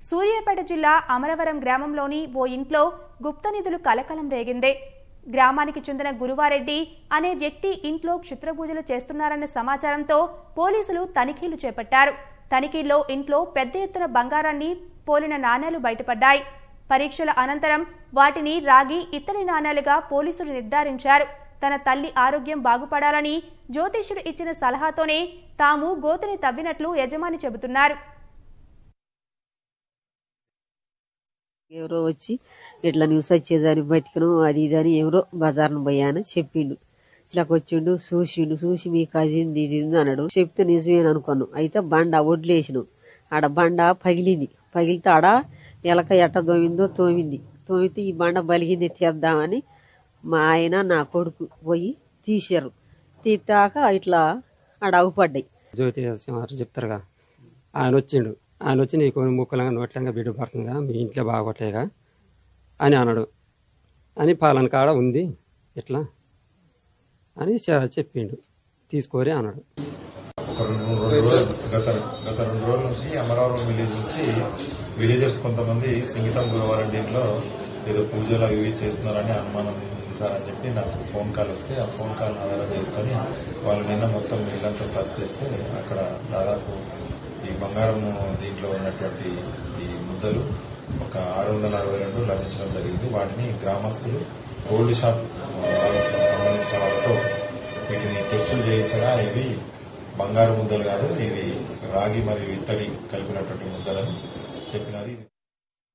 సూర్యాపేట జిల్లా అమరవరం గ్రామంలోని ఓ ఇంట్లో గుప్త నిధులు కలకలం రేగింది. గ్రామానికి చెందిన గురువారెడ్డి అనే వ్యక్తి ఇంట్లో క్షుద్రపూజలు చేస్తున్నారన్న సమాచారంతో పోలీసులు తనిఖీలు చేపట్టారు. తనిఖీల్లో ఇంట్లో పెద్ద ఎత్తున బంగారాన్ని పోలిన నాణేలు బయటపడ్డాయి. పరీక్షల అనంతరం వాటిని రాగి ఇత్తడి నాణేలుగా పోలీసులు నిర్ధారించారు. తన తల్లి ఆరోగ్యం బాగుపడాలని జ్యోతిష్యుడు ఇచ్చిన సలహాతోనే తాము గోతిని తవ్వినట్లు యజమాని చెబుతున్నారు. ఎవరో వచ్చి ఇట్లా న్యూస్ వచ్చేదాన్ని బతికను అది ఇదని ఎవరో బజార్ను పోయాను చెప్పిండు. ఇట్లాకి వచ్చిండు చూసి మీ కజింది ఇది అన్నాడు. చెప్తే నిజమేని అనుకున్నాను. అయితే బండ వడ్లేసినాం. ఆడ బండ పగిలితే ఆడ ఎలక ఎట్ట తోమితే ఈ బండ బలిగింది తీద్దామని మా ఆయన నా కొడుకు పోయి తీసారు. తీతాక ఇట్లా ఆడ అగుపడ్డాయి. జ్యోతి చెప్తారుగా ఆయన వచ్చి నీకు ముక్కలంగా నోట్లంగా బిడ్డ పడుతుందిగా మీ ఇంట్లో బాగొట్టేగా అని అన్నాడు. అని పాలన కాడ ఉంది ఇట్లా అని చెప్పిండు. తీసుకోరే అన్నాడు. గత 2 రోజుల నుంచి అమరావరం విలేజ్ నుంచి విలేజర్స్ కొంతమంది సింగితం గురువారెడ్డి ఇంట్లో ఏదో పూజలు అవి చేస్తున్నారని అనుమానం ఉంది సార్ అని చెప్పి నాకు ఫోన్ కాల్ వస్తే ఆ ఫోన్ కాల్ ఆధారం చేసుకొని వాళ్ళు నిన్న మొత్తం ఇల్లంతా సర్చ్ చేస్తే అక్కడ దాదాపు ఈ బంగారం దీంట్లో ఉన్నటువంటి ఈ ముద్దలు ఒక 662 లభించడం జరిగింది. వాటిని గ్రామస్తులు గోల్డ్ షాప్ సంబంధించిన వాళ్ళతో వీటిని టెస్టులు చేయించగా ఇవి బంగారు ముద్దలు కాదు, ఇవి రాగి మరియు ఇత్తడి కలిపినటువంటి ముద్దలని చెప్పినారు.